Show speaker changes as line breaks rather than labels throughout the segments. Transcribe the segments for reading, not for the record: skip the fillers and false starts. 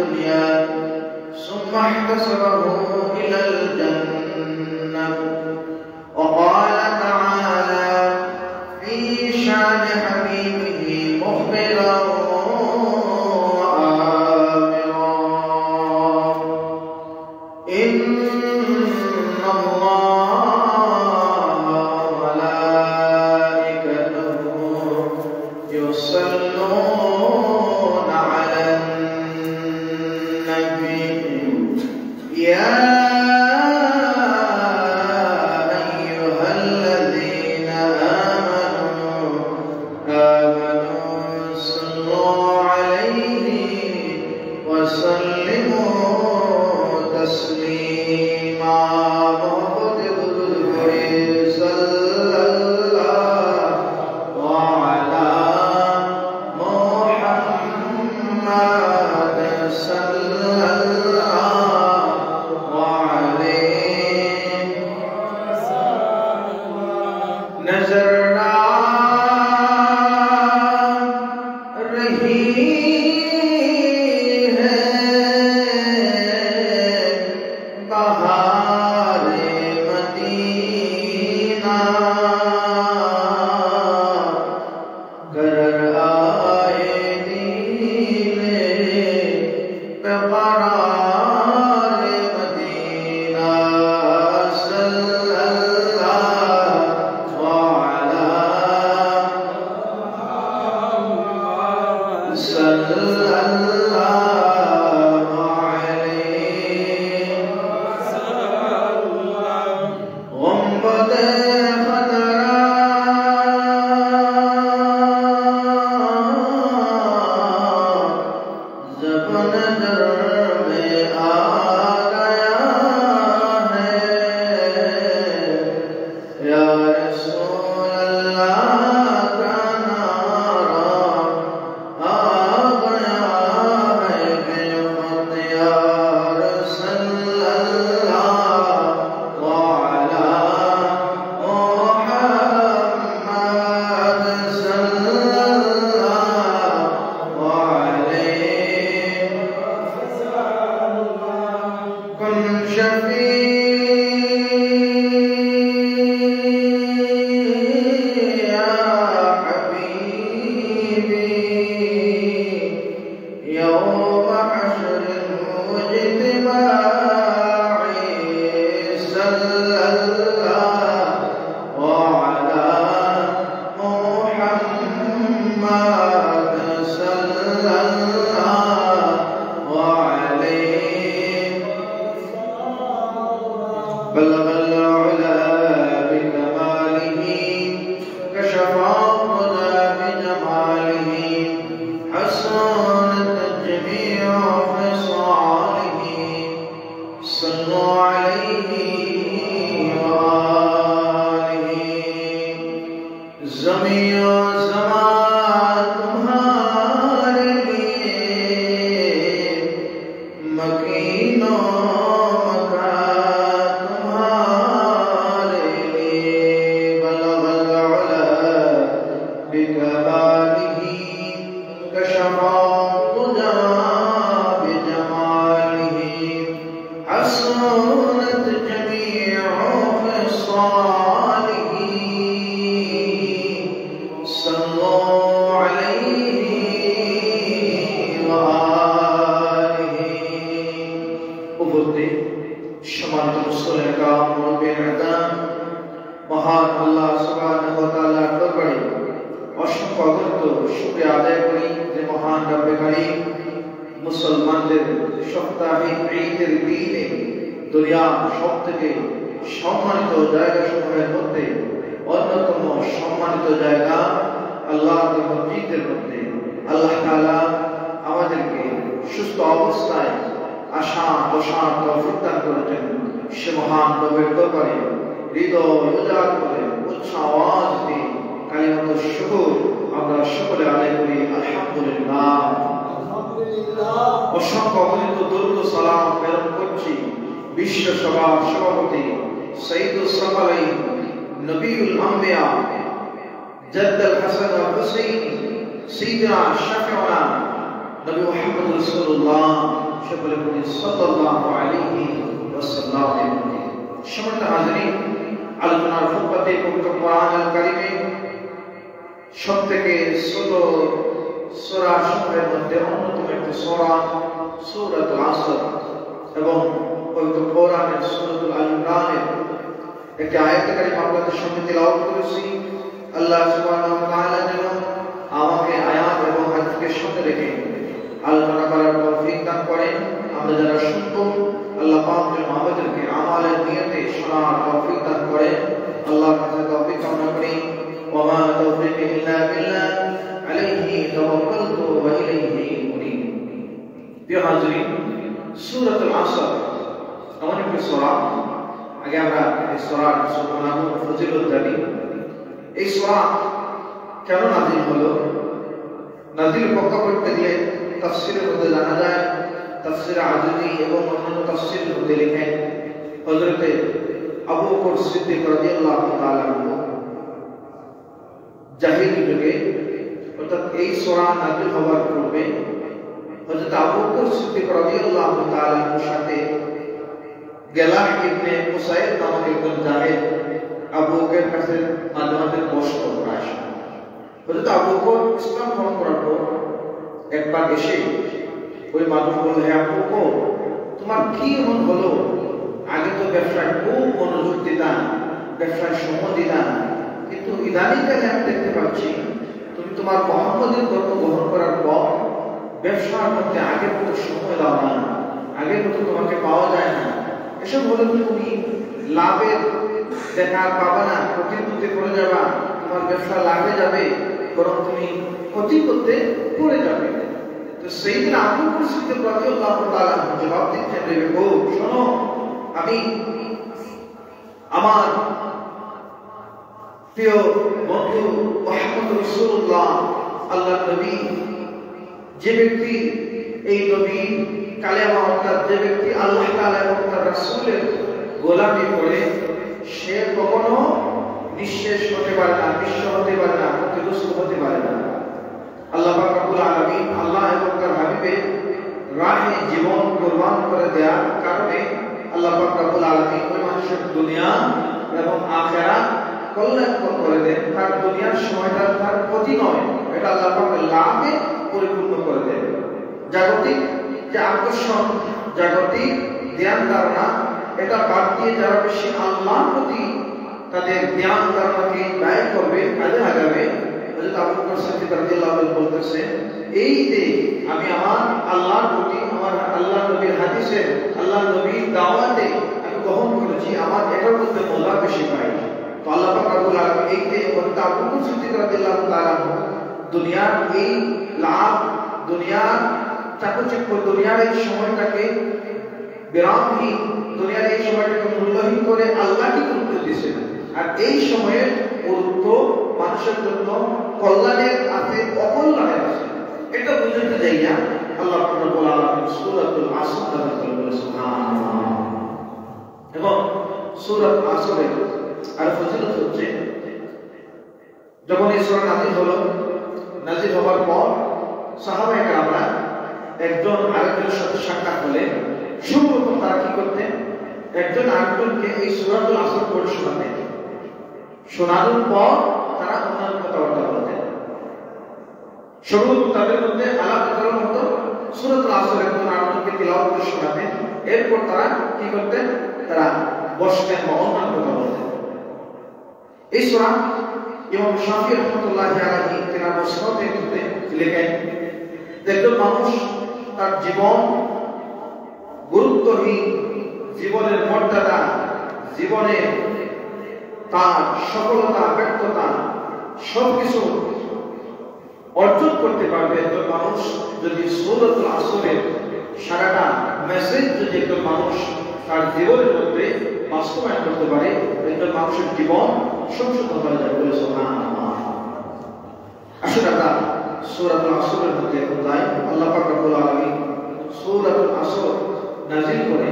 الدنيا ثم احتسبه إلى الجنة وقال تعالى في شأن حبيبه مخبرا وآمرا إن الله وملائكته يصلون على النبي يا أيها الذين آمنوا صلوا عليه وسلموا تسليما صلى الله على محمد صلى الله عليه नजर रही है बहारे मदीना कर आए दीने बेकरार मदीना सल्लल्लाहु अलैहि गुंबद खतरा जब नजर में आ गया है या रसूल अल्लाह का नारा आ गया है बेखुद यार सल्लल्लाहु अलैहि मुहम्मद सल्लल्लाहु अलैहि कुन शफी या हबीबी यौम हश्र मुजतमाई सल्लल्लाहु अलैहि मुहम्मद सल्लल्लाहु अलैहि बल्लग العلا بكماله كشف الضلا بجماله حسنت جميع خصاله صلوا عليه وآله ज़मीं और ज़मान तुम्हारे लिए मकीनो मकान तुम्हारे लिए बलगल उला बिकमालिही कशफा तुजा बिजमालिही हसनत जमीउ खिसालिही सल्लल्लाहु अलैहि व आलिहि उपस्थित সম্মানিত মুসলিম কাম মুরব্বির ইহতারাম মহান আল্লাহ সুবহানাহু ওয়া তাআলার দরবারে অসংখ্য অগণিত শুকরিয়া আদায় করি যে মহান রব্বে কারীম মুসলমানদের সাপ্তাহিক ঈদের দিনে দুনিয়ার সবথেকে সম্মানিত জায়গাসমূহের মধ্যে অন্যতম সম্মানিত জায়গা আল্লাহর মসজিদের মধ্যে আল্লাহ তাআলা আমাদেরকে সুস্থ অবস্থায় আশা বসার তৌফিক দান করেছেন। সে মহান রবের দরবারে হৃদয় উজাড় করে উচ্চ আওয়াজ দিয়ে কালিমাতুশ শুকর আমরা সকলে আদায় করি আলহামদুলিল্লাহ। অসংখ্য অগণিত দরুদ ও সালাম প্রেরণ করছি বিশ্ব সভার সভাপতি সৈয়দুস সাকালাইন নবীউল আম্বিয়া জাদ্দুল হাসান ওয়াল হুসাইন সাইয়্যিদুনা শাফিউনা নবী মুহাম্মদ রাসূলুল্লাহ সকলে বলি সাল্লাল্লাহু আলাইহি ওয়াসাল্লাম। সম্মানিত হাজিরিন, আলোচনার ফুটপাতে পবিত্র কোরআনুল কারীমে সবথেকে ছোট সূরা সমূহের মধ্যে অন্যতম একটি সূরা সূরাতুল আসর এবং পবিত্র কোরআনের সূরাতুল আল ইমরানের একটি আয়াত কারীমা আপনাদের সামনে তেলাওয়াত করেছি। আল্লাহ সুবহানাহু ওয়া তাআলা যেন আমাকে আয়াত এবং হাদিসকে সামনে রেখে আলোচনা করার তৌফিক দান করেন। আমরা যারা শুনবো আল্লাহ পাক যেন আমাদেরকে আমালের নিয়তে শোনার তৌফিক দান করেন। আল্লাহর কাছে তৌফিক কামনা করি। ওয়া মা তাওফীকি ইল্লা বিল্লাহ আলাইহি তাওয়াক্কালতু ওয়া ইলাইহি উনীব। প্রিয় হাজিরিন, সূরাতুল আসর এমন একটি সূরা, আগে আমরা এই সূরার নাম ফজিলত জানি। এই সূরা কেন নাযিল হলো? নাযিল ব্যাখ্যা করতে গিয়ে তাফসীরের মধ্যে জানা যায়, তাফসীর আজুরি এবং অন্যান্য তাফসীরের মধ্যে লেখেন হযরত আবু বকর সিদ্দিক রাদিয়াল্লাহু তাআলা জাহিলি যুগে, অর্থাৎ এই সূরা নাযিল হওয়ার পূর্বে হযরত আবু বকর সিদ্দিক রাদিয়াল্লাহু তাআলার সাথে গেলাহ ইবনে উসাইদ নামক একজন জাহিল আবু বকরের কাছে মাঝে মাঝে বসত আসে। হযরত আবু বকর ইসলাম গ্রহণ করার পর একবার এসে ওই মানুষ বলল, হে আবু বকর, তোমার কি এমন হলো? আগে তো ব্যবসায় খুব মনোযোগ দিতাম, ব্যবসায় সময় দিতাম, কিন্তু ইদানিংকালে আমি দেখতে পাচ্ছি তুমি তোমার মুহাম্মদের ধর্ম গ্রহণ করার পর ব্যবসার মধ্যে আগের মতো সময় দাও না, আগের মতো তোমাকে পাওয়া যায় না। এসব হলে তুমি লাভের দেখা পাবা না, ক্ষতির মধ্যে পড়ে যাবা, তোমার ব্যবসা লাভে যাবে, বরং তুমি ক্ষতি করতে পড়ে যাবে। তো সেই দিন আবু বকর সিদ্দিক রাদিয়াল্লাহু তাআলা জবাব দিচ্ছেন, ও শোনো, আমি আমার প্রিয় বন্ধু মুহাম্মদ রাসূলুল্লাহ আল্লাহর নবী, যে ব্যক্তি এই নবী কালেমা অর্থাৎ যে ব্যক্তি আল্লাহ তাআলা এবং তার রাসূলের গোলামি করে, সে কখনো নিঃশেষ হতে পারে না, নিঃস্ব হতে পারে না, ক্ষতিগ্রস্ত হতে পারে না। আল্লাহ পাক রব্বুল আলামিন আল্লাহ এবং তার হাবিবের রাহে জীবন কুরবান করে দেওয়ার কারণে আল্লাহ পাক রব্বুল আলামিন ওই মানুষের দুনিয়া এবং আখিরাত কল্যাণকর করে দেন। তার দুনিয়ার সময়টা তার ক্ষতি নয়, এটা আল্লাহ পাক লাভে পরিপূর্ণ করে দেন। জাগতিক যে আকর্ষণ, জাগতিক জ্ঞান ধারণা, এটা বাদ দিয়ে যারা বেশি আল্লাহর প্রতি তাদের জ্ঞান ধারণাকে ব্যয় করবে, কাজে লাগাবে, হযরত আবু বকর সিদ্দিক রাদিয়াল্লাহু আনহু বলতেছেন, এই যে আমি আমার আল্লাহর প্রতি, আমার আল্লাহর নবীর হাদিসে, আল্লাহর নবীর দাওয়াতে আমি গ্রহণ করেছি, আমার এটার মধ্যে মজা বেশি পাই। তো আল্লাহ পাক রব্বুল আলামিন এই যে হযরত আবু বকর সিদ্দিক রাদিয়াল্লাহু তাআলা দুনিয়ার এই লাভ, দুনিয়ার চাকচিক্য, দুনিয়ার এই সময়টাকে বিরামহীন, দুনিয়ার এই সময়টাকে মূল্যহীন করে আল্লাহকে গুরুত্ব দিয়েছেন। আর এই সময়ের গুরুত্ব মানুষের জন্য কল্যাণের আছে, অকল্যাণের আছে, এটা বুঝতে যাইয়া আল্লাহ রাব্বুল আলামিন সূরাতুল আসর নাযিল করেছেন। সুবহানাল্লাহ। এবং সূরা আসরের আর ফজিলত হচ্ছে, যখন এই সূরা নাযিল হলো, নাযিল হওয়ার পর সাহাবায়ে কেরামরা একজন আরেকজনের সাথে সাক্ষাৎ হলে সর্বপ্রথম তারা কি করতেন? একজন আরেকজনকে এই সূরাতুল আসর পড়ে শোনাতেন। শোনানোর পর তারা অন্যান্য কথাবার্তা বলতেন। সর্বপ্রথম তাদের মধ্যে আলাপ আলোচনা হতো, সূরাতুল আসর একজন আরেকজনকে তিলাওয়াত করে শোনাতেন। এরপর তারা কি করতেন? তারা বসতেন বা অন্যান্য কথা বলতেন। এই সূরা ইমাম শাফিঈ রাহমাতুল্লাহি আলাইহি তিনার মুসনাদের মধ্যে লেখেন, একজন মানুষ তার জীবন গুরুত্বহীন, জীবনের মর্যাদা, জীবনে তার সফলতা, ব্যর্থতা সবকিছু অর্জন করতে পারবে একজন মানুষ যদি সূরাতুল আসরের সারাটা মেসেজ যদি একজন মানুষ তার জীবনের মধ্যে বাস্তবায়ন করতে পারে, একজন মানুষের জীবন সংশোধন হয়ে যাবে বলে সুবহানাল্লাহ। আসলে আমরা সূরাতুল আসরের মধ্যে এখন যাই। আল্লাহ পাক রব্বুল আলামিন সূরাতুল আসর নাযিল করে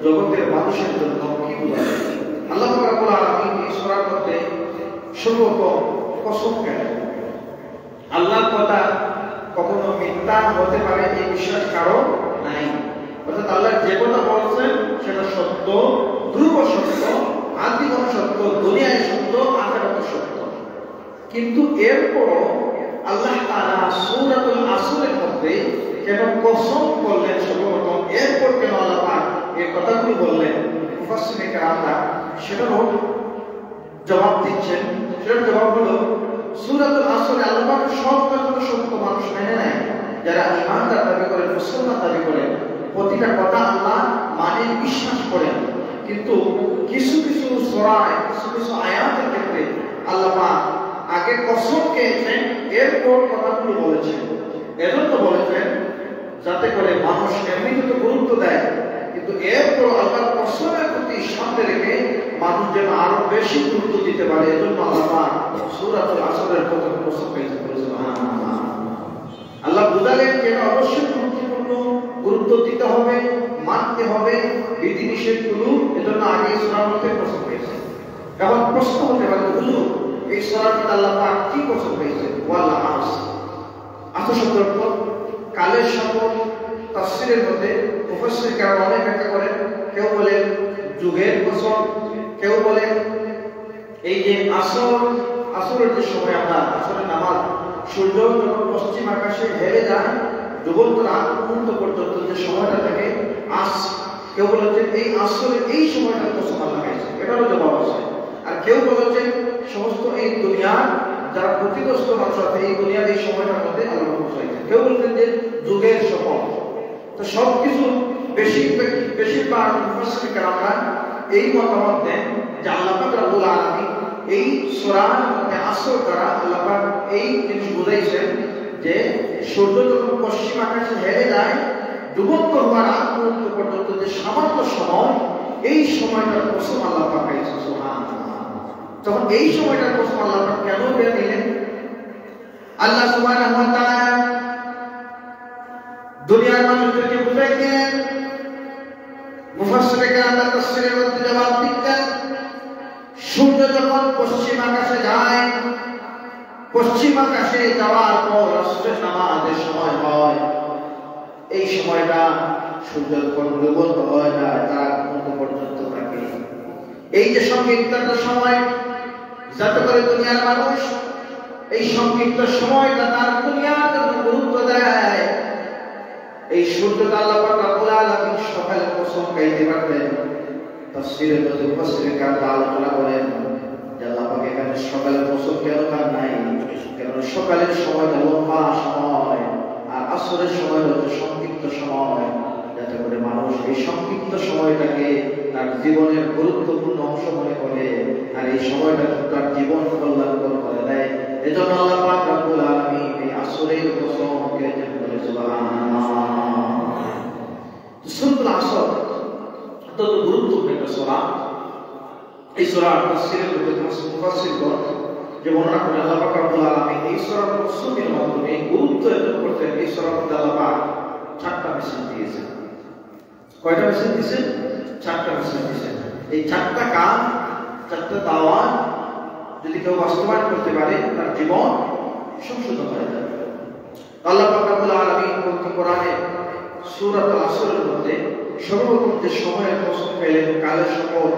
জগতের মানুষের জন্য কি বোঝায়? আল্লাহ পাক রব্বুল আলামিন এই সূরার মধ্যে সর্বপ্রথম কসম কেন? আল্লাহর কথা কখনো মিথ্যা হতে পারে এই বিশ্বাস কারো নাই। অর্থাৎ আল্লাহ যে কথা বলছেন সেটা সত্য, ধ্রুব সত্য, আজীবন সত্য, দুনিয়ায় সত্য, আখিরাতে সত্য। কিন্তু এরপরও আল্লাহ তাআলা সূরাতুল আসরের মধ্যে কেন কসম করলেন সর্বপ্রথম, এরপর কেন আল্লাহ পাক এই কথাগুলো বললেন, মুফাসসিরে কেরামরা সেটারও জবাব দিচ্ছেন। সেটার জবাব হলো সূরাতুল আসরে আল্লাহ পাক সব কথা সত্য মানুষ মেনে নেয়, যারা ঈমানদার দাবি করেন, মুসলমান দাবি করেন, প্রতিটা কথা আল্লাহ মানে বিশ্বাস করেন। কিন্তু কিছু কিছু সূরায় কিছু কিছু আয়াতের ক্ষেত্রে আল্লাহ পাক আগে কসম খেয়েছেন, এরপর কথাগুলো বলেছেন। এজন্য বলেছেন যাতে করে মানুষ এমনিতে তো গুরুত্ব দেয়, কিন্তু এরপর আল্লাহর কসমের প্রতি সামনে রেখে মানুষ যেন আরো বেশি গুরুত্ব দিতে পারে। এজন্য আল্লাহ পাক সূরাতুল আসরের প্রথম কসম খেয়েছেন। আল্লাহ বুঝালেন যে অবশ্যই গুরুত্ব দিতে হবে, মানতে হবে বিধিনিষেধগুলো, এজন্য আগে সূরার মধ্যে কসম পেয়েছে। এখন প্রশ্ন হতে পারে, হুজুর এই সূরার মধ্যে আল্লাহ পাক কি কসম পেয়েছে? ওয়াল আস, আসল শব্দ কালের শপথ। তাফসীরের মধ্যে মুফাসসির কেরাম অনেক ব্যাখ্যা করেন। কেউ বলেন যুগের কসম, কেউ বলেন এই যে আসরের যে সময় আমরা আসরের নামাজ, সূর্য যখন পশ্চিম আকাশে হেলে যায় ডুবন্ত রাত মুহূর্ত পর্যন্ত যে সময়টা থাকে আস, কেউ বলেছেন এই আসরের এই সময়টা কসম আল্লাহ খাইছে, এটারও জবাব আছে। আর কেউ বলেছেন সমস্ত এই দুনিয়ার যারা ক্ষতিগ্রস্ত মানুষ আছে এই দুনিয়ার এই সময়টার মধ্যে আল্লাহ পৌঁছাইছে। কেউ বলছেন যে যুগের শপথ। তো সবকিছু বেশিরভাগ মুফাসসির কেরামরা এই মতামত দেন যে আল্লাহ পাক রব্বুল আলামিন এই সূরার মধ্যে আসর দ্বারা আল্লাহ পাক এই জিনিস বুঝাইছেন যে সূর্য যখন পশ্চিম আকাশে হেলে যায় ডুবন্ত হওয়ার আগ মুহূর্ত পর্যন্ত যে সামান্য সময়, এই সময়টার কসম আল্লাহ পাক খাইছে। সুবহানাল্লাহ। তখন এই সময়টার কসম আল্লাহ পাক কেন বের দিলেন? আল্লাহ সুবহানাহু ওয়া তাআলা দুনিয়ার মানুষদেরকে বুঝাইতেন। মুফাসসিরে কেরামরা তাফসীরের মধ্যে জবাব দিতেন, সূর্য যখন পশ্চিম আকাশে যায়, পশ্চিম আকাশে যাওয়ার পর আসরের নামাজের সময় হয়, এই সময়টা সূর্য যখন ডুবন্ত হয়ে যায় তার পর্যন্ত থাকে। এই যে সংক্ষিপ্ত সময়, যাতে করে দুনিয়ার মানুষ এই সংক্ষিপ্ত সময়টা তার দুনিয়ার জন্য গুরুত্ব দেয়, এই সূর্যটা আল্লাহ পাক রব্বুল আলামিন সকালে কসম খাইতে পারতেন। তাফসীরের মধ্যে মুফাসসিরে কেরামরা আলোচনা করেন যে আল্লাহ পাক এখানে সকালের কসম কেন কার নাই, কারণ সকালের সময়টা লম্বা সময় আর আসরের সময় হচ্ছে সংক্ষিপ্ত সময়, যাতে করে মানুষ এই সংক্ষিপ্ত সময়টাকে তার জীবনের গুরুত্বপূর্ণ অংশ মনে করে আর এই সময়টা তার জীবন কল্যাণকর করে দেয়। এজন্য আল্লাহ পাক রব্বুল আলামিন এই আসরের কসম খেয়েছেন বলে সুবহানাল্লাহ। সূরাতুল আসর অত্যন্ত গুরুত্বপূর্ণ একটা সূরা। এই সূরার তাফসীরের মধ্যে মুফাসসিরগণ যে বর্ণনা করেন আল্লাহ পাক রব্বুল আলামিন এই সূরার প্রস্তুতির মাধ্যমে গুরুত্ব এত করতেন। এই সূরার মধ্যে আল্লাহ পাক 4টা মেসেজ দিয়েছেন। কয়টা মেসেজ দিয়েছেন? 4টা মেসেজ দিয়েছেন। এই 4টা কাজ, 4টা দাওয়াত যদি কেউ বাস্তবায়ন করতে পারে তার জীবন সংশোধন হয়ে যাবে। আল্লাহ পাক রব্বুল আলামিন পবিত্র কোরআনে সূরাতুল আসরের মধ্যে সর্বপ্রথম যে সময়ের কসম পেলেন, কালের শপথ,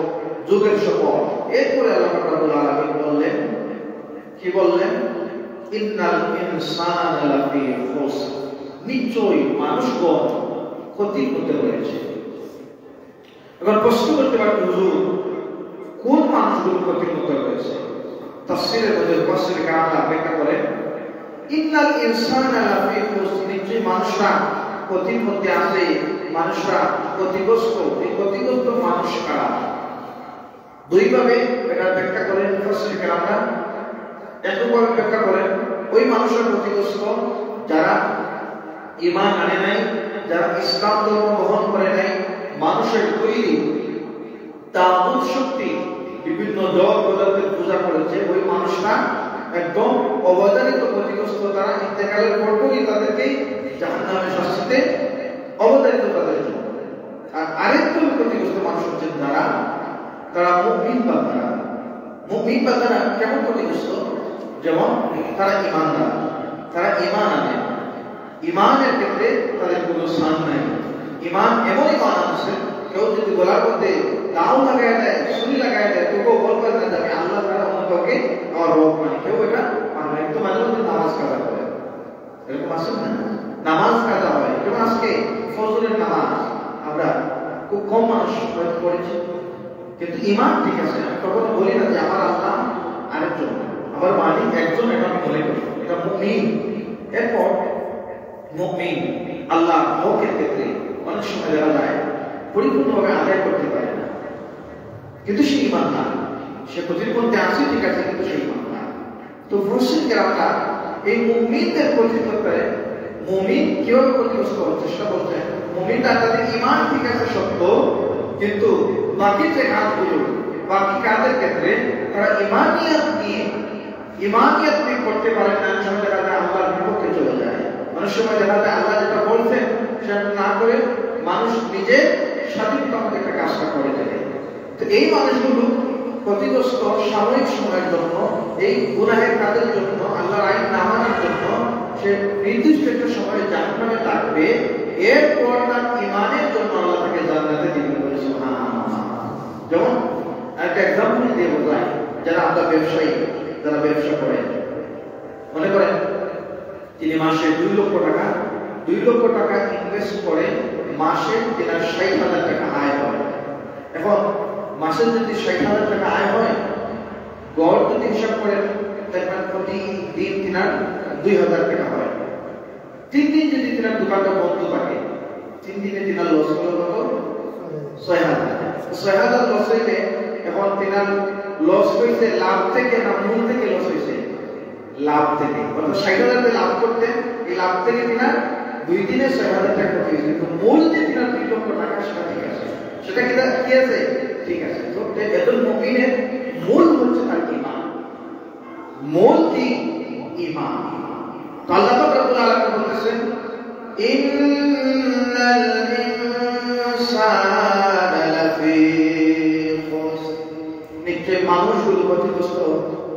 যুগের শপথ, এরপরে আল্লাহ পাক রব্বুল আলামিন বললেন, কি বললেন? ইন্নাল ইনসানা লাফি খুসর, নিশ্চয়ই মানুষগণ ক্ষতির মধ্যে রয়েছে। এবার প্রশ্ন করতে পারেন, হুজুর কোন মানুষগুলো ক্ষতির মধ্যে রয়েছে? তাফসীরের মধ্যে মুফাসসির কেরামরা ব্যাখ্যা করেন, ইন্নাল ইনসানা লাফি খুসর, নিশ্চয়ই মানুষরা ক্ষতির মধ্যে আছে, মানুষরা ক্ষতিগ্রস্ত। এই ক্ষতিগ্রস্ত মানুষ কারা? দুইভাবে এটা ব্যাখ্যা করেন মুফাসসির কেরামরা। একভাবে ব্যাখ্যা করেন ওই মানুষরা ক্ষতিগ্রস্ত যারা ঈমান আনে নাই, যারা ইসলাম ধর্ম গ্রহণ করে নাই, মানুষের তৈরি তাগুত শক্তি বিভিন্ন জড় পদার্থের পূজা করেছে, ওই মানুষরা একদম অবধারিত ক্ষতিগ্রস্ত। তারা ইন্তেকালের পরপরই তাদেরকে জাহান্নামের শাস্তিতে অবধারিত তাদের জন্য। আর আরেকটা ক্ষতিগ্রস্ত মানুষ হচ্ছেন তারা মুমিন বান্দারা। মুমিন বান্দারা কেমন ক্ষতিগ্রস্ত? যেমন তারা ঈমানদার, তারা ঈমান আনে, ঈমানের ক্ষেত্রে তাদের কোনো স্থান নাই, ইমান এমন ইমান আছে, কেউ যদি গলার মধ্যে দাও লাগায় দেয়, ছুরি লাগায় দেয়, তবুও বলবে না যে আমি আল্লাহ ছাড়া অন্য কাউকে আমার রব মানি। কেউ এটা মানে না। একটু মাঝে মধ্যে নামাজ কাজা করে, এরকম আছে না? নামাজ কাজা হয়, যেমন আজকে ফজরের নামাজ আমরা খুব কম মানুষ হয়তো পড়েছি, কিন্তু ইমান ঠিক আছে। আমি কখনো বলি না যে আমার আল্লাহ আরেকজন, আমার মালিক একজন, এটা আমি মনে করি, এটা মুমিন। এরপর মুমিন আল্লাহ হকের ক্ষেত্রে অনেক সময় দেখা যায় পরিপূর্ণভাবে আদায় করতে পারে না, কিন্তু সে ইমান না। সে প্রতিপন্থে আছে ঠিক আছে, কিন্তু সে ইমান না। তো মুসলিমদের আমরা এই মুমিনদের পরিচিত করে মুমিন কিভাবে ক্ষতিগ্রস্ত হচ্ছে সেটা বলতে, মুমিনরা তাদের ইমান ঠিক আছে সত্য, কিন্তু বাকি যে কাজগুলো, বাকি কাজের ক্ষেত্রে তারা ইমানিয়াত নিয়ে করতে পারে না। সময় দেখা যায় আল্লাহর বিপক্ষে চলে যায়, অনেক সময় দেখা যায় আল্লাহ যেটা বলছেন সেটা না করে মানুষ নিজে স্বাধীনতামত একটা কাজটা করে দেয়। তো এই মানুষগুলো ক্ষতিগ্রস্ত সাময়িক সময়ের জন্য, এই গুনাহের কাজের জন্য, আল্লাহর আইন না মানার জন্য সে নির্দিষ্ট একটা সময়ে জাহান্নামে থাকবে। এরপর তার ইমানের জন্য আল্লাহ তাকে জান্নাতে দিবেন বলে সুবহানাল্লাহ। যেমন একটা এক্সাম্পল দিয়ে বোঝায়, যারা আমরা ব্যবসায়ী, যারা ব্যবসা করে, মনে করেন তিনি মাসে 2 লক্ষ টাকা ইনভেস্ট করে, মাসে তিনার 60,000 টাকা আয় হয়। এখন মাসে যদি 60,000 টাকা আয় হয়, গড় যদি হিসাব করেন দেখবেন প্রতিদিন তিনার 2,000 টাকা হয়। 3 দিন যদি তিনার দোকানটা বন্ধ থাকে, 3 দিনে তিনার লস হলো কত? 6,000 লস হইলে এখন তিনার লস হয়েছে লাভ থেকে না মূল থেকে লস হয়েছে? লাভ থেকে। অর্থাৎ 60,000 লাভ করতে, এই লাভ থেকে তিনার 2 দিনে 6,000 টাকা ক্ষতি হয়েছে, কিন্তু মূল যে তিনার 2 লক্ষ টাকা সেটা ঠিক আছে, সেটা কি আছে? ঠিক আছে। তো একজন মুমিনের মূল হচ্ছে তার ঈমান। মূল কি? ঈমান। তো আল্লাহ পাক রব্বুল আলামিন বলতেছেন, ইন্নাল ইনসানা লাফি খুসর, নিশ্চয় মানুষগুলো ক্ষতিগ্রস্ত।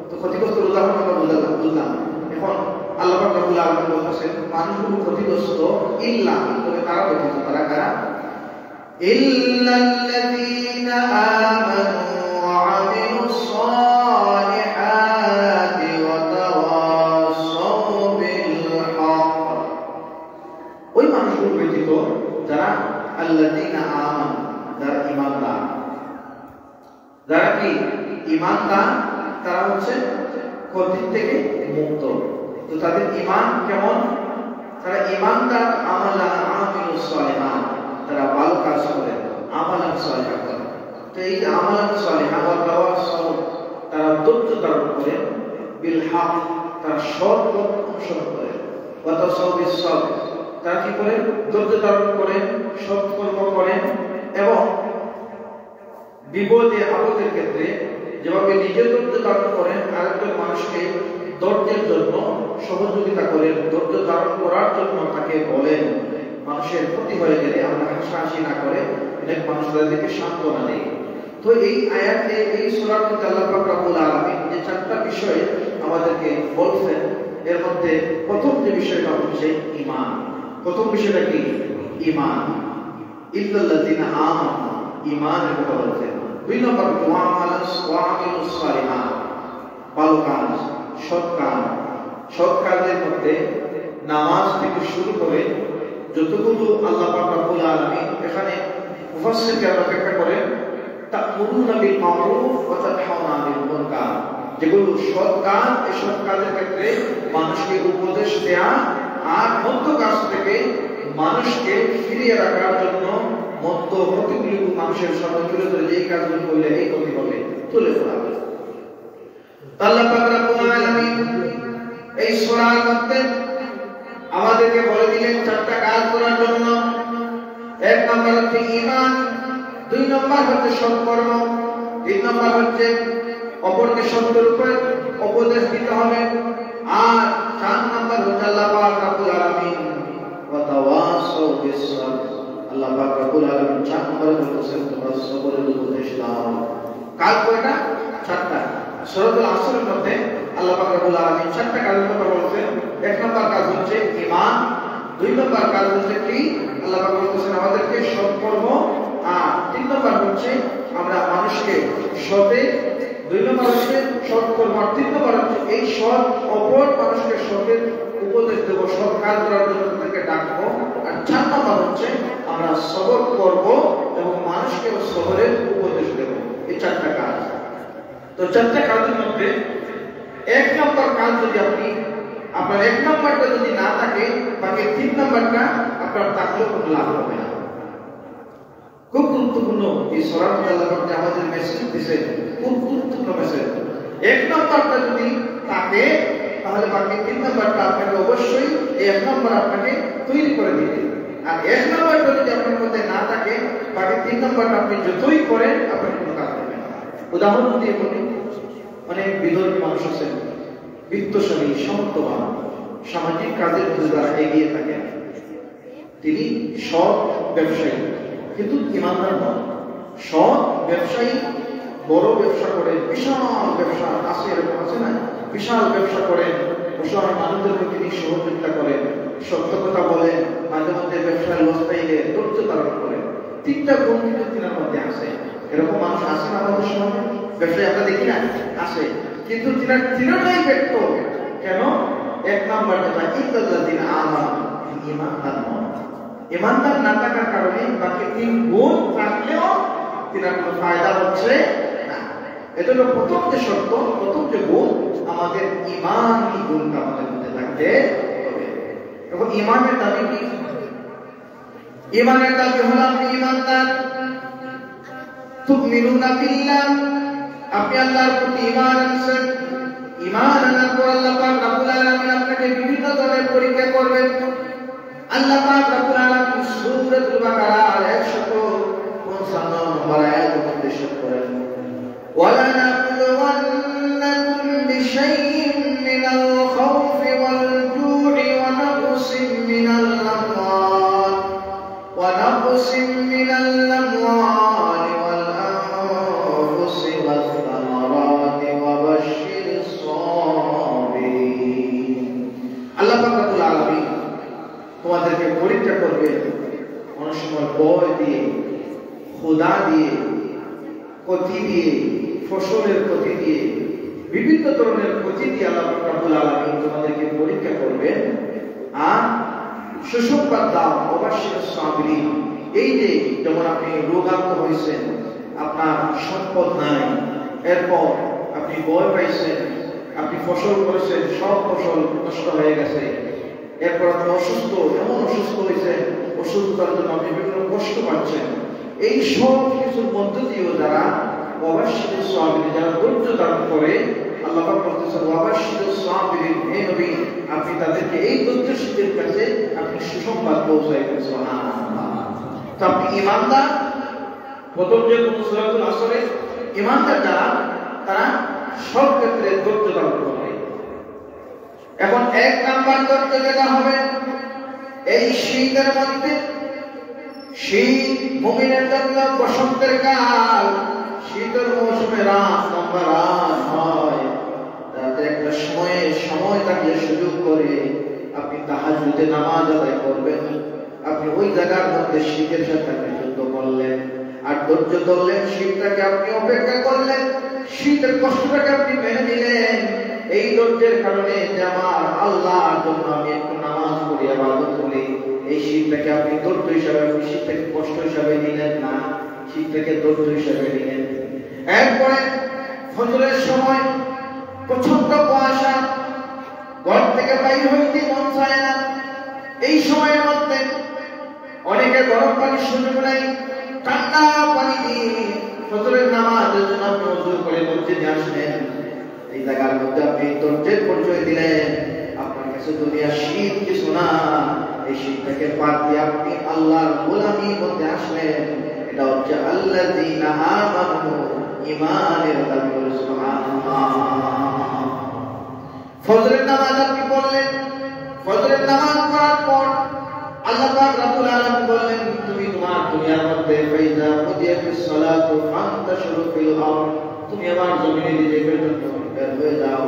তো ক্ষতিগ্রস্ত উদাহরণ আমরা বুঝলাম। এখন আল্লাহ পাক রব্বুল আলামিন বলতেছেন মানুষগুলো ক্ষতিগ্রস্ত ইল্লা, তবে তারা ব্যতীত। তারা কারা? ইল্লাল্লাযীনা আমানু ওয়া আমিলুস সালিহাতি ওয়া তাওয়াসাউ বিল হক। ওই মানুষগুলো ব্যতীত যারা আল্লাযীনা আমানু, যারা ঈমানদার। যারা কি ঈমানদার? তারা হচ্ছে ক্ষতি থেকে মুক্ত। তো তাদের ঈমান কেমন? তারা ঈমানদার, আমিলুস সালিহাত, তারা ভালো কাজ করে, আমালান সালিহা করে। তো এই যে আমালান সালিহা ওয়া তাওয়াসাউ, তারা ধৈর্য ধারণ করে, বিল হক, তারা সৎ পথ অনুসরণ করে, ওয়া তাওয়াসাউ বিস সবর, তারা কি করে? ধৈর্য ধারণ করে, সৎ কর্ম করে, এবং বিপদে আপদের ক্ষেত্রে যেভাবে নিজে ধৈর্য ধারণ করেন, আরেকজন মানুষকে ধৈর্যের জন্য সহযোগিতা করেন, ধৈর্য ধারণ করার জন্য তাকে বলেন। মানুষের ক্ষতি হয়ে গেলে আমরা হাসাহাসি না করে অনেক মানুষদেরকে সান্ত্বনা দেই। তো এই আয়াতে, এই সূরার মধ্যে আল্লাহ পাক রব্বুল আলামিন যে 4টা বিষয় আমাদেরকে বলছেন, এর মধ্যে প্রথম যে বিষয়টা হচ্ছে ঈমান। প্রথম বিষয়টা কি? ঈমান। ইল্লাল্লাযীনা আমানু, ঈমানের কথা বলছেন। 2 নম্বর ওয়া আমিলুস সালিহাত, ভালো কাজ, সৎ কাজ। সৎ কাজের মধ্যে নামাজ থেকে শুরু করে যতগুলো আল্লাহ পাক রব্বুল আলামিন এখানে মুফাসসিররা ব্যাখ্যা করেন, তা'মুরুনা বিল মা'রুফ ওয়া তানহাউনা আনিল মুনকার, যেগুলো সৎ কাজ, এই সৎ কাজের ক্ষেত্রে মানুষকে উপদেশ দেয়া আর মন্দ কাজ থেকে মানুষকে ফিরিয়ে রাখার জন্য মন্দ ক্ষতিগুলো মানুষের সামনে তুলে ধরে যে কাজগুলো করলে এই ক্ষতি হবে তুলে ধরা হবে। আল্লাহ পাক রব্বুল আলামিন এই সূরার মধ্যে আমাদেরকে বলে দিলেন 4টা কাজ করার জন্য। 1 নম্বর হচ্ছে ঈমান, 2 নম্বর হচ্ছে সৎকর্ম, 3 নম্বর হচ্ছে অপরকে সত্যের উপরে উপদেশ দিতে হবে, আর 4 নম্বর হচ্ছে আল্লাহ পাক রব্বুল আলামিন ওয়া তাওয়াসাউ বিস সবর। আল্লাহ পাক রব্বুল আলামিন 4 নম্বরে বলতেছেন তোমরা সবরের উপদেশ দাও। কাজ কয়টা? 4টা। সূরাতুল আসরের মধ্যে আল্লাহ পাক রব্বুল আলামিন 4টা কাজের কথা বলছেন। 1 নম্বর কাজ হচ্ছে ঈমান, 2 নম্বর কাজ হচ্ছে কি আল্লাহ পাক বলতেছেন আমাদেরকে সৎকর্ম, আর 3 নম্বর হচ্ছে আমরা মানুষকে সতে, 2 নম্বর হচ্ছে সৎকর্ম, আর 3 নম্বর হচ্ছে এই সৎ অপর মানুষকে সতের উপদেশ দেব, সৎ কাজ করার জন্য তাদেরকে ডাকবো, আর 4 নম্বর হচ্ছে আমরা সবর করব এবং মানুষকে সবরের উপদেশ দেব। এই 4টা কাজ। তো 4টা কাজের মধ্যে 1 নম্বর কাজ যদি আপনার 1 নম্বরটা যদি না থাকে, বাকি 3 নম্বরটা আপনার থাকলেও কোনো লাভ হবে না। খুব গুরুত্বপূর্ণ এই সূরা আল্লাহ পাক আমাদের মেসেজ দিয়েছে, খুব গুরুত্বপূর্ণ মেসেজ। 1 নম্বরটা যদি থাকে তাহলে বাকি 3 নম্বরটা আপনাকে অবশ্যই এই 1 নম্বর আপনাকে তৈরি করে দিবে। আর 1 নম্বরটা যদি আপনার মধ্যে না থাকে, বাকি 3 নম্বরটা আপনি যতই করেন আপনার কোনো কাজ হবে না। উদাহরণ দিয়ে বলি, অনেক বিধর্মী মানুষ আছেন, বিত্তশালী, সামর্থ্যবান, সামাজিক কাজের মধ্যে যারা এগিয়ে থাকেন, তিনি সৎ ব্যবসায়ী কিন্তু ইমানদার নন। সৎ ব্যবসায়ী বড় ব্যবসা করে, বিশাল ব্যবসা আছে, এরকম আছে না, বিশাল ব্যবসা করেন, অসহায় মানুষদেরকে তিনি সহযোগিতা করেন, সত্য কথা বলেন, মাঝে মধ্যে ব্যবসায় লস পাইলে ধৈর্য ধারণ করেন। 3টা গুণ কিন্তু তিনার মধ্যে আছে। এরকম মানুষ আছে না আমাদের সমাজে? ব্যবসায় আমরা দেখি না, আছে, কিন্তু তিনার 3টাই ব্যক্ত। কেন? 1 নম্বর যেটা ইত্তাল্লাযিনা আমানু, ঈমানদার নন। ঈমানদার না থাকার কারণে বাকি 3 গুণ থাকলেও তিনার কোনো ফায়দা হচ্ছে না। এটা হলো প্রথম যে শর্ত, প্রথম যে গুণ, আমাদের ঈমানি গুণটা আমাদের মধ্যে থাকতে হবে। এবং ঈমানের দাবি কি? ঈমানের দাবি হলো আপনি ঈমানদার, তুমিনুনা বিল্লাহ, আপনি আল্লাহর প্রতি ঈমান আনছেন। ঈমান আনার পর আল্লাহ পাক রব্বুল আলামিন আপনাকে বিভিন্ন ধরনের পরীক্ষা করবেন। আল্লাহ পাক রব্বুল আলামিন সূরাতুল বাকারার 155 নম্বর আয়াতে নির্দেশ করেন, ওয়ালা নাবলুওয়ান্নাকুম বিশাইইন মিনাল খাউফি ওয়াল জু'i ওয়া নাকসিম মিনাল আমওয়াল ওয়া নাকসিম মিনাল আমওয়ালি ওয়াল আনফুসি ওয়াস সামারাতি ওয়া বাশশিরিস সাবিরিন। আল্লাহ পাক রব্বুল আলামিন তোমাদেরকে পরীক্ষা করবে অনেক সময় ভয় দিয়ে, ক্ষুধা দিয়ে, ক্ষতি দিয়ে, ফসলের ক্ষতি দিয়ে, বিভিন্ন ধরনের ক্ষতি দিয়ে আল্লাহ রাব্বুল আলামিন তোমাদেরকে পরীক্ষা করবেন। আর সুসংবাদ দাও অবশ্যই সাবিরিন, এই যে যেমন আপনি রোগাক্ত হয়েছেন, আপনার সম্পদ নাই, এরপর আপনি ভয় পাইছেন, আপনি ফসল করেছেন, সব ফসল নষ্ট হয়ে গেছে, এরপর আপনি অসুস্থ, এমন অসুস্থ হয়েছেন, অসুস্থতার জন্য আপনি বিভিন্ন কষ্ট পাচ্ছেন, এই সব কিছুর মধ্য দিয়েও যারা ওয়াবাশশিরুস সাবিরিন, যারা ধৈর্য ধারণ করে, আল্লাহ পাক বলতেছেন ওয়াবাশশিরুস সাবিরিন, হে নবী আপনি তাদেরকে এই ধৈর্যশীলদের কাছে আপনি সুসংবাদ পৌঁছাইবেন। সুবহানাল্লাহ। তো আপনি ঈমানদার, প্রথম যে সূরাতুল আসরে ঈমানদার যারা, তারা সব ক্ষেত্রে ধৈর্য ধারণ করে। এখন 1 নাম্বার ধৈর্য যেটা হবে, এই শীতের মধ্যে, শীত মুমিনের জন্য বসন্তের কাল, শীতের মৌসুমে রাত লম্বা রাত হয়, তাতে একটা সময় থাকলে সুযোগ করে আপনি তাহাজ্জুদে নামাজ আদায় করবেন। আপনি ওই জায়গার মধ্যে শীতের সাথে আপনি যুদ্ধ করলেন, আর ধৈর্য ধরলেন, শীতটাকে আপনি অপেক্ষা করলেন, শীতের কষ্টটাকে আপনি মেনে নিলেন। এই ধৈর্যের কারণে যে আমার আল্লাহর জন্য আমি একটু নামাজ পড়ি, ইবাদত করি, এই শীতটাকে আপনি ধৈর্য হিসাবে, শীতটাকে কষ্ট হিসাবে নিলেন না, শীতটাকে ধৈর্য হিসাবে নিলেন। এরপরে ফজরের সময় প্রচন্ড কুয়াশা, ঘর থেকে বাইর হইতে মন চায় না, এই সময়ের মধ্যে অনেকে গরম পানির সুযোগ নাই, ঠান্ডা পানি দিয়ে ফজরের নামাজের জন্য আপনি ওযু করে মসজিদে আসলেন। এই জায়গার মধ্যে আপনি ধৈর্যের পরিচয় দিলেন। আপনার কাছে দুনিয়া শীত কিছু না, এই শীতটাকে বাদ দিয়ে আপনি আল্লাহর গোলামির মধ্যে আসলেন। এটা হচ্ছে আল্লাযীনা আমানু, ঈমানের দাবি করে। সুবহানাল্লাহ। ফজরের নামাজ আপনি পড়লেন, ফজরের নামাজ পড়ার পর আল্লাহ পাক রব্বুল আলামিন বললেন, তুমি তোমার দুনিয়ার মধ্যে ফাইজা কুদিয়াতিস সালাতু ফান্তাশিরু ফিল আরদ, তুমি আমার জমিনে নিজেকে বের হয়ে যাও।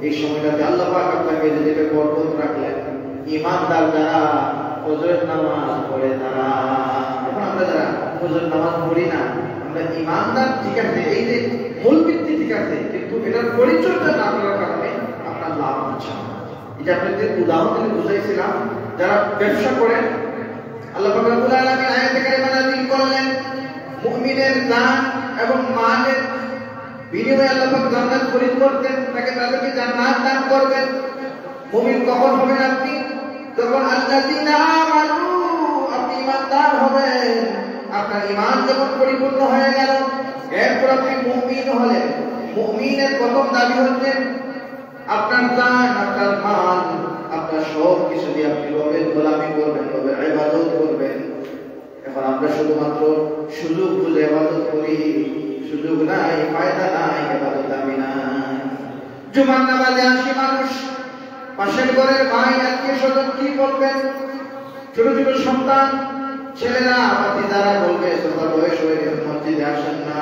এই সময়টাতে আল্লাহ পাক আপনাকে নিজেকে বরকত রাখলেন, ঈমানদার যারা ফজরের নামাজ পড়ে তারা। এখন আমরা যারা ফজরের নামাজ পড়ি না, আমরা ঈমানদার ঠিক আছে, এই যে মূল ভিত্তি ঠিক আছে, কিন্তু এটার পরিচর্যা না করার কারণে আপনার লাভ হচ্ছে না। এটা আপনাদের উদাহরণ বুঝাইছিলাম, যারা ব্যবসা করেন, আল্লাহ পাক রব্বুল আলামিন আয়াতে কারিমা নাযিল করলেন মুমিনের জান এবং মালের বিনিময়ে আল্লাহ পাক জান্নাত খরিদ করতেন, তাদেরকে জান্নাত দান করবেন। মুমিন কখন হবেন আপনি? যখন আল্লাযীনা আমানু, আপনি ঈমানদার হবেন, আপনার ঈমান যখন পরিপূর্ণ হয়ে গেল, এরপর আপনি মুমিন হলেন। মুমিনের প্রথম দাবি হচ্ছে আপনার জান, আপনার মাল, আপনার সব কিছু দিয়ে আপনি রবের গোলামি করবেন, রবের ইবাদত করবেন। এখন আমরা শুধুমাত্র সুযোগ বুঝে ইবাদত করি, সুযোগ নাই, ফায়দা নাই, ইবাদত আমি নাই। জুমার নামাজে আসি মানুষ, পাশের ঘরের ভাই আত্মীয় স্বজন কি বলবেন? ছোট ছোট সন্তান ছেলেরা ভাতিজারা বলবে সবার বয়স হয়ে গেছে, মসজিদে আসেন না,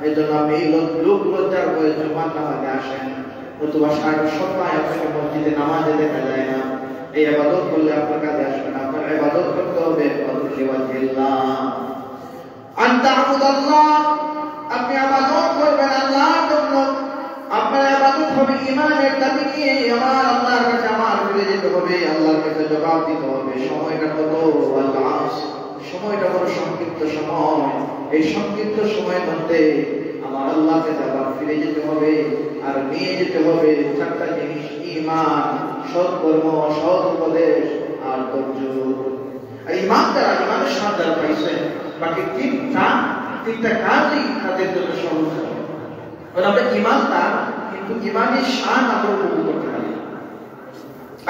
এই জন্য আপনি লোক লজ্জার বয়স জুমার নামাজে আসেন, নতুবা সারা সপ্তাহে আপনাকে মসজিদে নামাজে দেখা যায় না। এই ইবাদত করলে আপনার কাছে আসবে না। আপনার ইবাদত করতে হবে আনতা'বুদাল্লাহ, আপনি ইবাদত করবেন আল্লাহর জন্য। আপনার ইবাদত হবে ঈমানের দাবি নিয়ে, আমার আল্লাহর কাছে আমার ফিরে যেতে হবে, আল্লাহর কাছে জবাব দিতে হবে। সময়টা কত? সময়টা বড় সংক্ষিপ্ত সময়। এই সংক্ষিপ্ত সময়ের মধ্যে আমার আল্লাহকে আবার ফিরে যেতে হবে, আর নিয়ে যেতে হবে চারটা জিনিস: ঈমান, সৎকর্ম, সৎ উপদেশ আর ধৈর্য। আর ঈমান যারা ঈমানের স্বাদ যারা পাইছেন, বাকি তিনটা কাজই তাদের জন্য সহজ হবে। কারণ আমরা ঈমানদার, কিন্তু ঈমানের স্বাদ আমরা উপভোগ করতে পারি।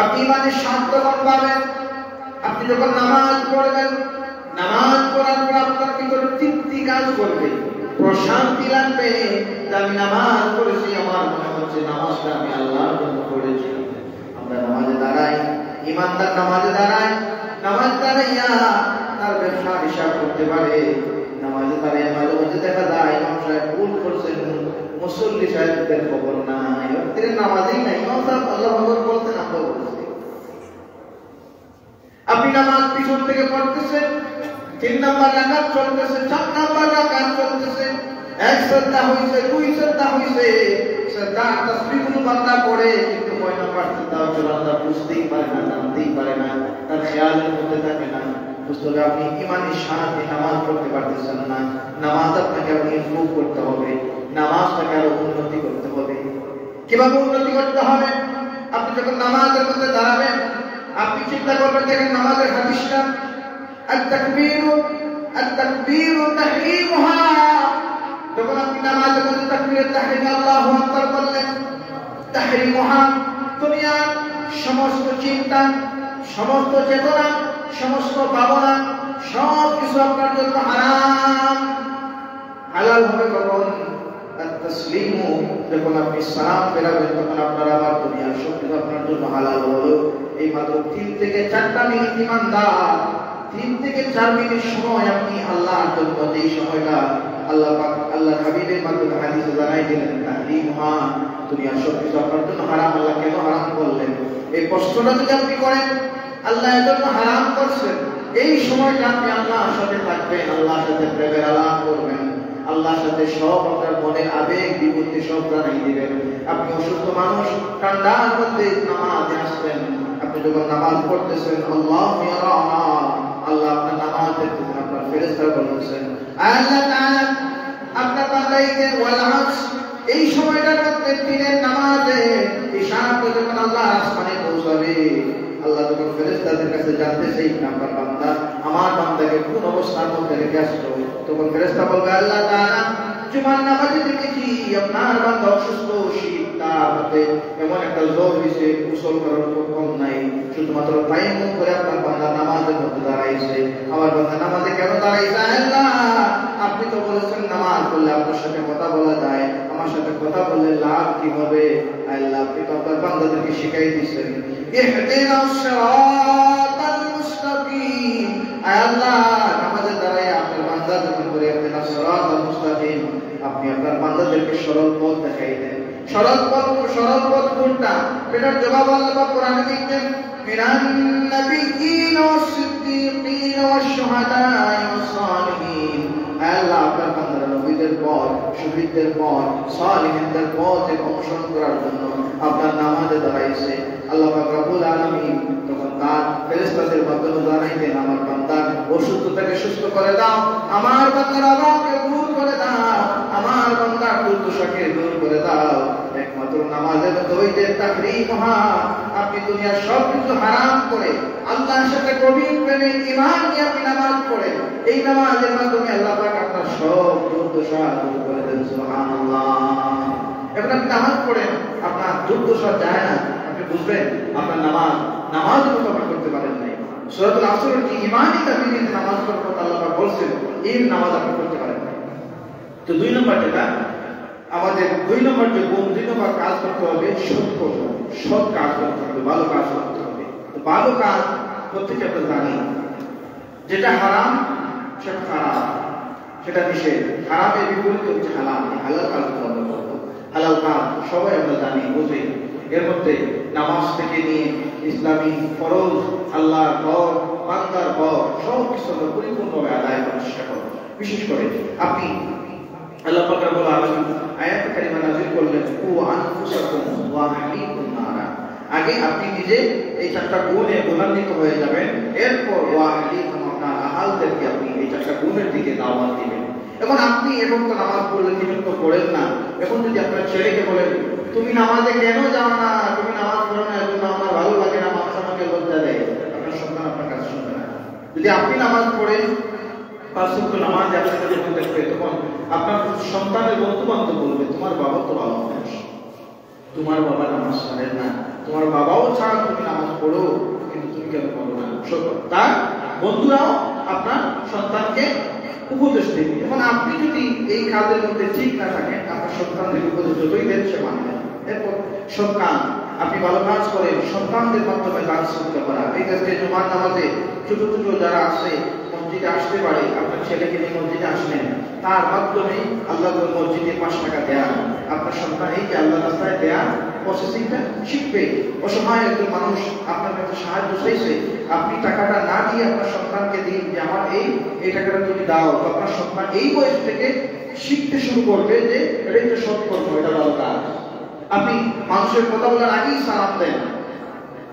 আপনি ঈমানের স্বাদ তখন পাবেন আপনি যখন নামাজ পড়বেন। নামাজ পড়ার পর আপনার ভিতরে তৃপ্তি কাজ করবে, প্রশান্তি লাগবে। আমি নামাজ পড়েছি, আমার মনে হচ্ছে নামাজটা আমি আল্লাহর জন্য পড়েছি। আমরা নামাজে দাঁড়াই, ঈমানদার নামাজে দাঁড়ায়, নামাজ দাঁড়াইয়া তার ব্যবসার হিসাব করতে পারে। নামাজে দাঁড়াইয়া মাঝে মাঝে দেখা যায় ইমাম সাহেব ভুল করছেন, মুসল্লি সাহেবদের খবর নাই, তিনি নামাজেই নাই। ইমাম সাহেব আল্লাহু আকবার বলতেন, আমরা বলছি। আপনি নামাজ পিছন থেকে পড়তেছেন, 3 নাম্বার রাকাত চলতেছে, 4 নাম্বার রাকাত চলতেছে, 1 শ্রদ্ধা হইছে, 2 শ্রদ্ধা হইছে, শ্রদ্ধা তাসবিহুল বান্দা পড়ে, কিন্তু 9 নাম্বার শ্রদ্ধা হচ্ছে বান্দা বুঝতেই পারে না, জানতেই পারে না, তার খেয়ালের মধ্যে থাকে না। বুঝতে হবে আপনি ঈমানের সাথে নামাজ পড়তে পারতেছেন না। নামাজ আপনাকে ইমপ্রুভ করতে হবে, নামাজটাকে আরো উন্নতি করতে হবে। কিভাবে উন্নতি করতে হবে? আপনি যখন নামাজের মধ্যে দাঁড়াবেন, আপনি চিন্তা করবেন, দেখেন নামাজের হাদিসটা, التكبير تحريمها, যখন আপনি নামাজের মধ্যে তাকবীর তাহরিম আল্লাহু আকবার বললেন, তাহরিমুহা, দুনিয়ার সমস্ত চিন্তা, সমস্ত চেতনা, সমস্ত ভাবনা, সব কিছু আপনার জন্য হারাম। হালাল হবে কখন? তাসলিমু, যখন আপনি সালাম ফেরাবেন, তখন আপনার আবার দুনিয়ার সব কিছু আপনার জন্য হালাল হলো। এই মাত্র 3 থেকে 4টা মিনিট ঈমানদার, 3 থেকে 4 মিনিট সময় আপনি আল্লাহর জন্য, যেই সময়টা আল্লাহ পাক আল্লাহর হাবিবের মাধ্যমে হাদিসে জানাই দিলেন, তাহরিমুহা, দুনিয়ার সব কিছু আপনার জন্য হারাম। আল্লাহ কেন হারাম করলেন? এই প্রশ্নটা যদি আপনি করেন, আল্লাহ এর জন্য হারাম করছেন, এই সময়টা আপনি আল্লাহর সাথে থাকবেন, আল্লাহর সাথে প্রেমের আলাপ করবেন, আল্লাহর সাথে সব আপনার মনের আবেগ বিভূতি সব জানাই দিবেন। আপনি অসুস্থ মানুষ, ঠান্ডার মধ্যে নামাজে আসবেন, আপনি যখন নামাজ পড়তেছেন, আল্লাহ ইয়ারানা, আল্লাহ আপনার নামাজ দেখতেছেন, আপনার ফেরেশতারা বলতেছেন, আল্লাহ তাআলা আপনার বান্দাদের ওয়াল আসর, এই সময়টার মধ্যে দিনের নামাজে ইশারা করে যখন আল্লাহ আসমানে পৌঁছাবে, আল্লাহ যখন ফেরেশতাদের কাছে জানতে চাই আমার বান্দা, আমার বান্দাকে কোন অবস্থার মধ্যে রেখে আসলো, তখন ফেরেশতা বলবে, আল্লাহ তাআলা জুমার নামাজে দেখেছি আপনার বান্দা অসুস্থ, শীত তার হাতে এমন একটা জ্বর হয়েছে, গোসল করার কম নাই, শুধুমাত্র তায়াম্মুম করে আপনার বান্দা নামাজের মধ্যে দাঁড়াইছে। আমার বান্দা নামাজে কেন দাঁড়াইছে? আল্লাহ আপনি তো বলেছেন নামাজ পড়লে আপনার সাথে কথা বলা যায়, আমার সাথে কথা বললে লাভ কি হবে? আল্লাহ আপনি তো আপনার বান্দাদেরকে শিখাই দিয়েছেন, ইহদিনাস সিরাতাল মুস্তাকিম। আল্লাহ নামাজে দাঁড়ায় আপনার বান্দা যখন করে ইহদিনাস সিরাতাল মুস্তাকিম, আপনি আপনার বান্দাদেরকে সরল পথ দেখাই দেন। সরল পথ কোনটা? এটার জবাব আল্লাহ কোরআনে দিচ্ছেন, মিনান নাবিয়্যিন ওয়াস-সিদ্দীকিন ওয়াশ-শুহাদা'i ওয়াস-সালিহিন। আল্লাহ আপনার বান্দারা নবীদের পর, শহীদদের পর, সালিহিনদের পথে অনুসরণ করার জন্য আপনার নামাজে দাঁড়াইছে। আল্লাহ পাক রব্বুল আলামিন তখন তার ফেরেশতাদের মাধ্যমে জানাইতেন, আমার বান্দার অসুস্থতাকে সুস্থ করে দাও, আমার বান্দার অভাবকে দূর করে দাও, আমার বান্দার দুর্দশাকে দূর করে দাও। একমাত্র নামাজের দইদের তাহরিম হয়। আপনি দুনিয়ার সব কিছু হারাম করে আল্লাহর সাথে গভীর প্রেমে ঈমান নিয়ে আপনি নামাজ পড়েন, এই নামাজের মাধ্যমে আল্লাহ পাক আপনার সব দুর্দশা দূর করে দেন। সুবহানাল্লাহ। এখন আপনি নামাজ পড়েন, আপনার দুর্দশা যায় না, আপনি বুঝবেন আপনার নামাজের মতো আপনি করতে পারেন নাই। সূরাতুল আসরের যে ঈমানি দাবিতে নামাজ পড়ার কথা আল্লাহ পাক বলছেন, এই নামাজ আপনি করতে পারেন না। তো 2 নম্বর যেটা আমাদের 2 নম্বর যে গুণ, 2 নম্বর কাজ করতে হবে, সৎ কাজ করতে হবে, ভালো কাজ করতে হবে। তো ভালো কাজ প্রত্যেকে আমরা জানি, যেটা হারাম সেটা খারাপ, সেটা নিষেধ। হারামের বিপরীত হচ্ছে হালাল। হালাল কাজ আমরা করব, হালাল কাজ সবাই আমরা জানি, বুঝি। এর মধ্যে নামাজ থেকে নিয়ে ইসলামী ফরজ, আল্লাহর হক, বান্দার হক, সব কিছু আমরা পরিপূর্ণভাবে আদায় করার চেষ্টা করব। বিশেষ করে আপনি আল্লাহ পাক রব্বুল আলামিন আয়াতে কারিমা নাযিল করলেন, কু আনফুসাকুম ওয়া আহলিকুম নারা। আগে আপনি নিজে এই 4টা গুণে গুণান্বিত হয়ে যাবেন, এরপর ওয়া আহলিকুম, আপনার আহলদেরকে আপনি এই 4টা গুণের দিকে দাওয়াত দিবেন। এখন আপনি এখন তো নামাজ পড়লে তিনি তো পড়েন না, এখন যদি আপনার ছেলেকে বলেন তুমি নামাজে কেন যাও না, তুমি নামাজ পড়ো না, এজন্য আমার ভালো লাগে না, মানুষ আমাকে লজ্জা দেয়, আপনার সন্তান আপনার কাছে শুনবে না। যদি আপনি নামাজ পড়েন, 5 ওয়াক্ত নামাজ আপনাকে যখন দেখবে, তখন আপনার সন্তানের বন্ধু-বান্ধব বলবে তোমার বাবা তো ভালো মানুষ, তোমার বাবা নামাজ ছাড়েন না, তোমার বাবাও ছাড়া তুমি নামাজ পড়ো, কিন্তু তুমি কেন পড়ো না। তার বন্ধুরাও আপনার সন্তানকে উপদেশ দেবে। এখন আপনি যদি এই কাজের মধ্যে ঠিক না থাকেন, আপনার সন্তানদের উপদেশ যতই দেন সে মানবে না। এরপর সব কাজ আপনি ভালো কাজ করেন, সন্তানদের মাধ্যমে কাজ শিখতে পারা। এই ক্ষেত্রে জুমার নামাজে ছোট ছোট যারা আছে মসজিদে আসতে পারে, আপনার ছেলেকে নিয়ে মসজিদে আসলেন, তার মাধ্যমে আল্লাহ মসজিদে 5 টাকা দেয়া, আপনার সন্তান এই যে আল্লাহ রাস্তায় দেয়া প্রসেসিংটা শিখবে। অসহায় একজন মানুষ আপনার কাছে সাহায্য চাইছে, আপনি টাকাটা না দিয়ে আপনার সন্তানকে দিন যে আমার এই টাকাটা তুমি দাও, তো আপনার সন্তান এই বয়স থেকে শিখতে শুরু করবে যে এটা একটা সৎ কর্ম, এটা ভালো কাজ। আপনি মানুষের কথা বলার আগেই সালাম দেন,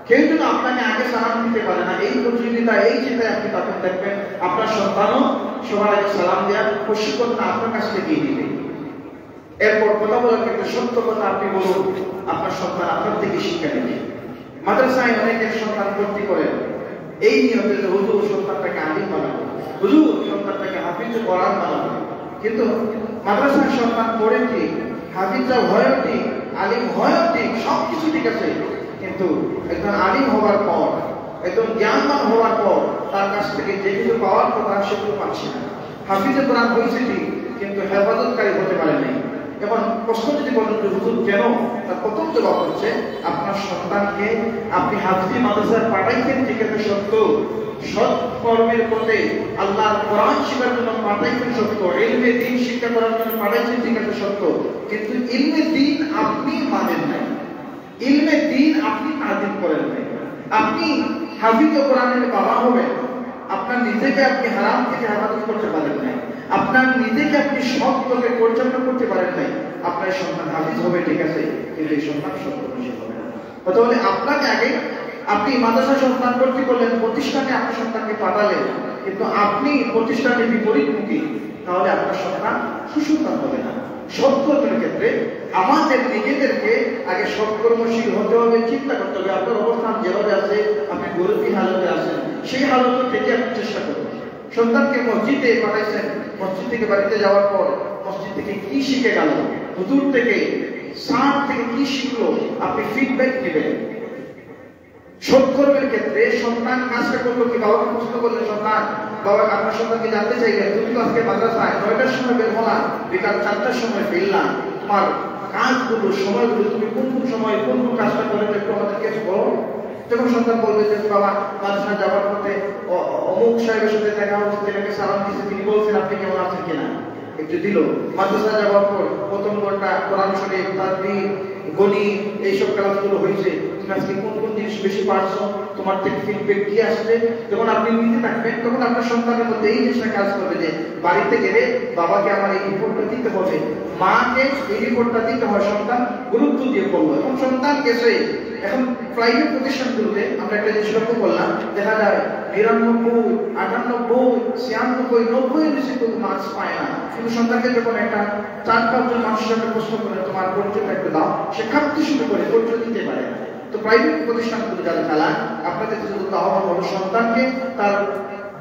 কেউ যেন আপনাকে আগে সালাম দিতে পারে না, এই প্রতিযোগিতা, এই চিন্তায় আপনি তখন দেখবেন আপনার সন্তানও সবার আগে সালাম দেওয়ার প্রশিক্ষণটা আপনার কাছ থেকেই দিবে। এরপর কথা বলার ক্ষেত্রে সত্য কথা আপনি বলুন, আপনার সন্তান আপনার থেকে শিক্ষা নেবে। মাদ্রাসায় অনেকের সন্তান ভর্তি করেন এই নিয়তে যে হুজুর সন্তানটাকে আলিম বানাবো, হুজুর সন্তানটাকে হাফিজ কোরআন বানাবো, কিন্তু মাদ্রাসার সন্তান পড়ে ঠিক, হাফিজা হয়ও ঠিক, আলিম হয়ও ঠিক, সবকিছু ঠিক আছে, কিন্তু একজন আলিম হওয়ার পর, একজন জ্ঞানবান হওয়ার পর তার কাছ থেকে যে কিছু পাওয়ার কথা সেগুলো পাচ্ছে না। হাফিজে কোরআন হয়েছে ঠিক, কিন্তু হেফাজতকারী হতে পারে নাই। এখন প্রশ্ন যদি বলেন যে হুজুর কেন, তার প্রথম জবাব হচ্ছে আপনার সন্তানকে আপনি হাফিজি মাদ্রাসায় পাঠাইছেন ঠিক আছে সত্য, সৎ কর্মের পথে আল্লাহর কোরআন শেখার জন্য পাঠাইছেন সত্য, ইলমে দ্বীন শিক্ষা করার জন্য পাঠাইছেন ঠিক আছে সত্য, কিন্তু ইলমে দ্বীন আপনি মানেন নাই, ইলমে দ্বীন আপনি তাজিম করেন নাই। আপনি হাফিজ কোরআনের বাবা হবেন, আপনার নিজেকে আপনি হারাম থেকে হেফাজত করতে পারেন নাই, আপনার নিজেকে আপনি সৎ পথে পরিচালনা করতে পারেন নাই, আপনার সন্তান হাফিজ হবে ঠিক আছে, কিন্তু এই সন্তান সত্যনিষ্ঠ হবে না। তাহলে আপনাকে আগে আপনি মাদ্রাসা সন্তান ভর্তি করলেন, প্রতিষ্ঠানে আপনার সন্তানকে পাঠালেন, কিন্তু আপনি প্রতিষ্ঠানের বিপরীতমুখী, তাহলে আপনার সন্তান সুসন্তান হবে না। সৎকর্মের ক্ষেত্রে আমাদের নিজেদেরকে আগে সৎকর্মশীল হতে হবে, চিন্তা করতে হবে আপনার অবস্থান যেভাবে আছে, আপনি গরিবী হালতে আছেন, সেই হালত থেকে আপনি চেষ্টা করবেন। সন্তানকে মসজিদে পাঠাইছেন, মসজিদ থেকে বাড়িতে যাওয়ার পর মসজিদ থেকে কি শিখে গেল, হুজুর থেকে স্যার থেকে কি শিখলো, আপনি ফিডব্যাক দিবেন। সৎকর্মের ক্ষেত্রে সন্তান কাজটা করলো কি, বাবাকে প্রশ্ন করলেন সন্তান, বাবা আপনার সন্তানকে জানতে চাইলেন তুমি তো আজকে মাদ্রাসায় 9টার সময় বের হলাম, বিকাল 4টার সময় ফিরলাম, তোমার কাজগুলো সময়গুলো তুমি কোন কোন সময় কোন কোন কাজটা করে একটু আমাদেরকে বলো। যখন সন্তান বলবে যে বাবা মাদ্রাসায় যাওয়ার পথে অমুক সাহেবের সাথে দেখা হচ্ছে, তেনাকে সালাম দিয়েছে, তিনি বলছেন আপনি কেমন আছেন কিনা, একটু দিল। মাদ্রাসায় যাওয়ার পর প্রথম ঘন্টা কোরআন শরীফ, তাসবিহ, গণিত এইসব ক্লাসগুলো হয়েছে, তুমি আজকে কোন কোন জিনিস বেশি পারছো, তোমার থেকে ফিডব্যাক কি আসছে, যখন আপনি নিতে থাকবেন তখন আপনার সন্তানের মধ্যে এই জিনিসটা কাজ করবে যে বাড়িতে গেলে বাবাকে আমার এই রিপোর্টটা দিতে হবে, মাকে এই রিপোর্টটা দিতে হয়। সন্তান গুরুত্ব দিয়ে পড়বো। এখন সন্তান গেছে, এখন প্রাইভেট প্রতিষ্ঠানগুলোতে আমরা একটা জিনিস লক্ষ্য করলাম, দেখা যায় ৯৯, ৯৮, ৯৬, ৯০ নিচে কোনো মার্কস পায় না। কিন্তু সন্তানকে যখন একটা ৪-৫ জন মানুষের সামনে প্রশ্ন করে তোমার পরিচয়টা একটু দাও, সে কাঁদতে শুরু করে, পরিচয় দিতে পারে না। তো প্রাইভেট প্রতিষ্ঠানগুলো যারা চালান, আপনাদের যদি আহ্বান হলো সন্তানকে তার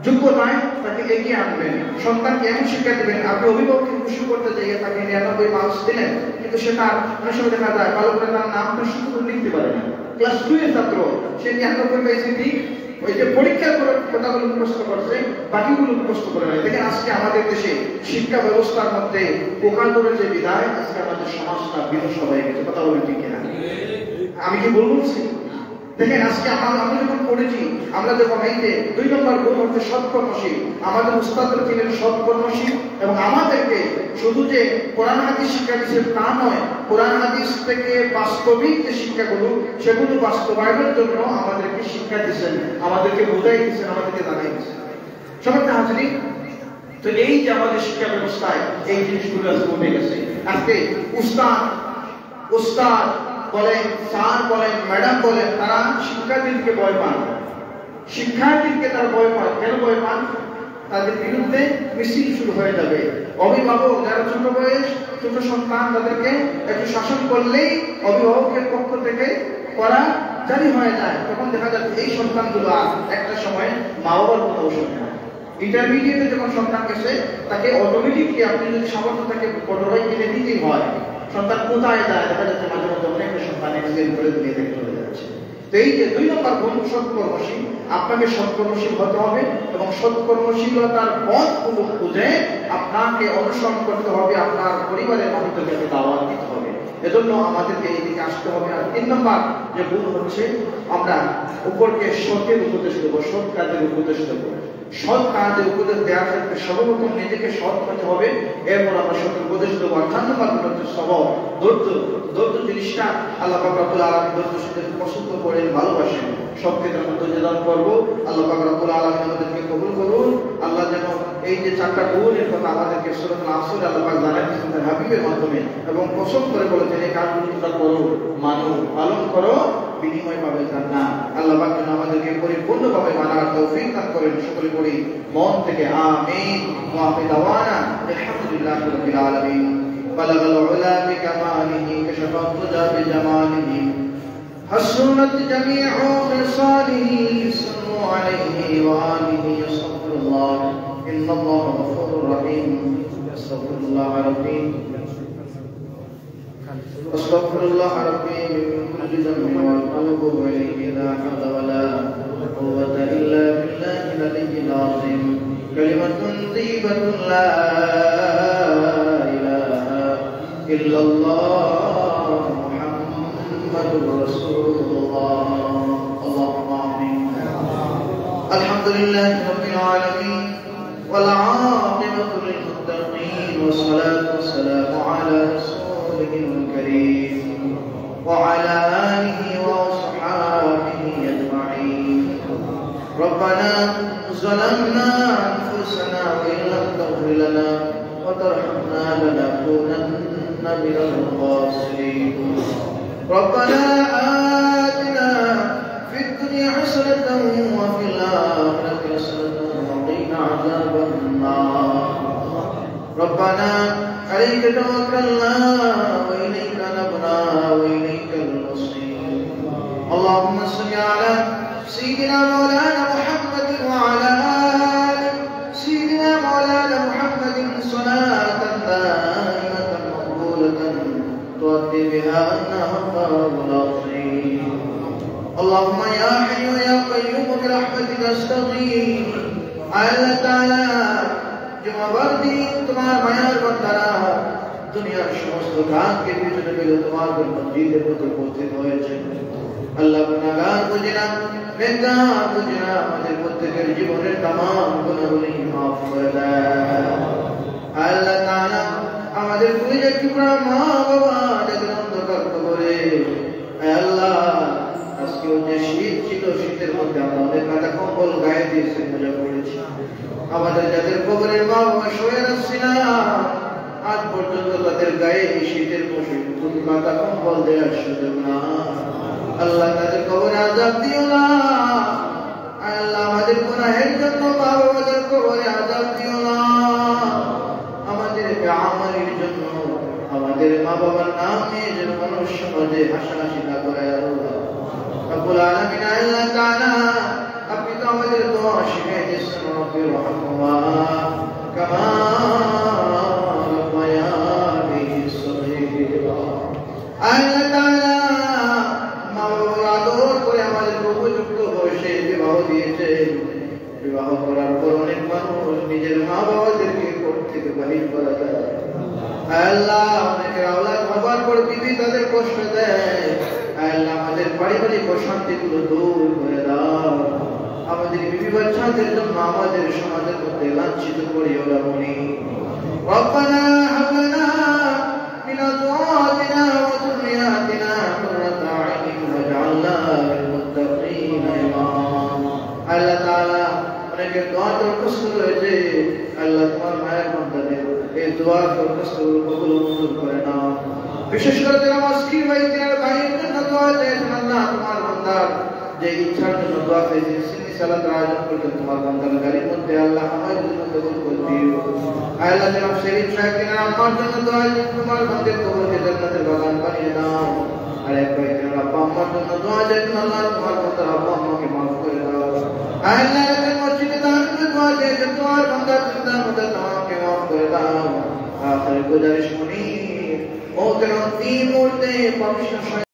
যোগ্যতায় তাকে এগিয়ে আনবেন, সন্তানকে এমন শিক্ষা দেবেন। আপনি অভিভাবককে খুশি করতে যাইয়ে তাকে ৯৯ মার্কস দিলেন, কিন্তু সেটা অনেক সময় দেখা যায় ভালো করে তার নামটা শুধু করে লিখতে পারে না। ক্লাস 2 এর ছাত্র, সে ৯৯ পেয়েছে ঠিক, ওই যে পরীক্ষার করে কথাগুলো মুখস্থ করছে, বাকিগুলো মুখস্থ করে নাই। দেখেন আজকে আমাদের দেশে শিক্ষা ব্যবস্থার মধ্যে পোকাদরের যে বিদায়, আজকে আমাদের সমাজটা বিনষ্ট হয়ে গেছে। কথা বলেন ঠিক কিনা? আমি কি বলছি? দেখেন আজকে আমরা যখন পড়েছি, আমরা যখন এই যে 2 নম্বর গুণ হচ্ছে সৎকর্মশীল, আমাদের উস্তাদরা ছিলেন সৎকর্মশীল, এবং আমাদেরকে শুধু যে কোরআন হাদিস শিক্ষা দিচ্ছে তা নয়, কোরআন হাদিস থেকে বাস্তবিক যে শিক্ষাগুলো সেগুলো বাস্তবায়নের জন্য আমাদেরকে শিক্ষা দিচ্ছেন, আমাদেরকে বোঝাই দিচ্ছেন, আমাদেরকে জানাই দিচ্ছেন। সবাই হাজিরি। তো এই যে আমাদের শিক্ষা ব্যবস্থায় এই জিনিসগুলো আজকে উঠে গেছে। আজকে উস্তাদ বলেন, স্যার বলেন, ম্যাডাম বলেন, তারা শিক্ষার্থীদেরকে ভয় পান। শিক্ষার্থীদেরকে তারা ভয় পান। কেন ভয় পান? তাদের বিরুদ্ধে মিছিল শুরু হয়ে যাবে। অভিভাবক যারা ছোট বয়স, ছোট সন্তান, তাদেরকে একটু শাসন করলেই অভিভাবকের পক্ষ থেকে করা জারি হয়ে যায়। তখন দেখা যাচ্ছে এই সন্তানগুলো আর একটা সময় মা বাবার কথাও শোনে না। ইন্টারমিডিয়েটে যখন সন্তান গেছে, তাকে অটোমেটিকলি আপনি যদি সামর্থ্য থাকে বড়রাই কিনে দিতেই হয়। সন্তান কোথায় যায় দেখা যাচ্ছে মাঝে মাঝে অনেকটা সন্তান এক্সিডেন্ট করে দুনিয়া থেকে চলে যাচ্ছে। তো এই যে 2 নম্বর গুণ সৎকর্মশীল, আপনাকে সৎকর্মশীল হতে হবে এবং সৎকর্মশীলতার পথগুলো খুঁজে আপনাকে অনুসরণ করতে হবে, আপনার পরিবারের মানুষদেরকে দাওয়াত দিতে হবে। এজন্য আমাদেরকে এইদিকে আসতে হবে। আর 3 নম্বর যে গুণ হচ্ছে, আমরা উপরকে সত্যের উপদেশ দেবো, সৎ কাজের উপদেশ দেবো। সৎ কাজের উপদেশ দেওয়ার ক্ষেত্রে সর্বপ্রথম নিজেকে সৎ হতে হবে, এরপর আমরা সত্যের উপদেশ দেবো। আর 4 নম্বর হচ্ছে স্বভাব, ধৈর্য। ধৈর্য জিনিসটা আল্লাহ পাক রব্বুল আলামিন ধৈর্য শুনতে পছন্দ করেন, ভালোবাসেন। সবকে যখন ধৈর্য দান করবো, আল্লাহ পাক রব্বুল আলামিন আমাদেরকে কবুল করুন। আল্লাহ যেন এই যে 4টা গুণের কথা আমাদেরকে সূরাতুল আসর আল্লাহ পাক জানাচ্ছেন তার হাবিবের মাধ্যমে, এবং পছন্দ করে বলেছেন এই কাজগুলো তোমরা করো, মানো, পালন করো, বিনিময় পাবে জান্নাত। আল্লাহ পাক যেন আমাদেরকে পরিপূর্ণভাবে মানার তৌফিক দান করেন। সকলে পড়ি মন থেকে আমিন। ওয়া আখিরু দাওয়ানা আলহামদুলিল্লাহি রাব্বিল আলামিন। بلغ العلا بكماله كشف الضجى بجماله حسنت جميع خصاله صلوا عليه وآله يستغفر الله إن الله غفور رحيم استغفر الله ربي استغفر الله ربي من كل ذنب وأتوب إليه لا حول ولا قوة إلا بالله العلي العظيم كلمة طيبة لا إلا الله محمد رسول الله اللهم آمين. الحمد لله رب العالمين والعاقبة للمتقين والصلاة والسلام على رسوله الكريم وعلى آله وصحبه أجمعين. ربنا ظلمنا أنفسنا وإن لم تغفر لنا وترحمنا لنكونن من الخاسرين. ربنا آتنا في الدنيا حسنة وفي الآخرة حسنة وقنا عذاب النار. ربنا عليك توكلنا وإليك نبنا وإليك المصير. اللهم صل على سيدنا مولانا محمد وعلى آل سيدنا مولانا محمد صلاة دائمة تؤدي بها النهار العظيم. اللهم يا حي يا قيوم برحمتك استغيث. আল্লাহ তাআলা জমাবার দিন তোমার মায়ার বান্দারা দুনিয়ার সমস্ত কাজকে পিছনে ফেলে তোমার মসজিদের মধ্যে উপস্থিত হয়েছে। আল্লাহ গুনাহগার বুঝিনা, নেককার বুঝিনা, আমাদের প্রত্যেকের জীবনের তামাম গুনাহগুলি মাফ করে দাও। আল্লাহ তাআলা আমাদের কলিজার টুকরা মা বাবা যাদের অন্ধকার কবরে, আল্লাহ আজকে যে শীত ছিল ছিল, শীতের মধ্যে আমরা অনেক কাঁথা কম্বল গায়ে দিয়েছি, মজা করেছি। আমাদের যাদের কবরের মা বাবা শুয়ে আসছি না, আজ পর্যন্ত তাদের গায়ে এই শীতের মৌসুমে কাঁথা কম্বল দেওয়ার সুযোগ না। আল্লাহ তাদের কবরে আযাব দিও না। আল্লাহ আমাদের গুনাহের জন্য মা বাবাদের কবরে আযাব দিও না। আমাদের বেআমালির জন্য আমাদের মা বাবার নাম নিয়ে যেন মানুষ সমাজে হাসাহাসি না করে। আল্লাহ রব্বুল আলামিন, আল্লাহ তাআলা আপনি তো আমাদের দোয়া শিখিয়ে দিয়েছেন, রব্বি রহমহুমা কামা রাব্বায়ানি সগীরা। আল্লাহ তাআলা মা বাবার আদর করে আমাদের উপযুক্ত বয়সে বিবাহ দিয়েছেন। বিবাহ করার পর অনেক মানুষ নিজের মা বাবাদেরকে ঘর থেকে বাহির করে দেয়। আল্লাহ অনেকের আওলাদ হবার পর বিবি তাদের কষ্ট দেয়। আল্লাহ আমাদের পারিবারিক অশান্তিগুলো দূর করে দাও। আমাদের বিবি বাচ্চাদের জন্য আমাদের সমাজের মধ্যে লাঞ্ছিত করিও না মনি। রব্বানা হাব লানা মিন আজওয়াজিনা ওয়া যুররিয়াতিনা কুররাতা আইনিন ওয়াজআলনা লিল মুত্তাকিনা ইমামা। আল্লাহ তাআলা অনেকের দোয়া দরখাস্ত রয়েছে, আল্লাহ তোমার মায়ের বান্দাদের এই দোয়া দরখাস্তগুলো কবুল মঞ্জুর করে নাও। বিশেষ করে যারা মাসকিন ভাই যারা ভাইয়ের জন্য দোয়া চেয়েছেন, আল্লাহ তোমার বান্দার যে ইচ্ছার জন্য দোয়া চেয়েছেন, সিন্নি সালাত আয়োজন করতে তোমার বান্দার গাড়ির মধ্যে আল্লাহ আমাদের জন্য কবুল করে দিও। আল্লাহ জনাব শরীফ সাহেবের আম্মার জন্য দোয়া চেয়েছেন, তোমার বান্দার কবরকে জান্নাতের বাগান বানিয়ে দাও। আর এক ভাই যারা আব্বা আম্মার জন্য দোয়া চেয়েছেন, আল্লাহ তোমার বান্দার আব্বা আম্মাকে মাফ করে দাও। আল্লাহ এর মসজিদে দাঁড়িয়ে দোয়া চেয়েছেন, তোমার বান্দার চিন্তা মধ্যে আমাকে মাফ করে দাও। আখির গুজারিশ মুনি মওতের অন্তিম মুহূর্তে পাপিষ্ঠ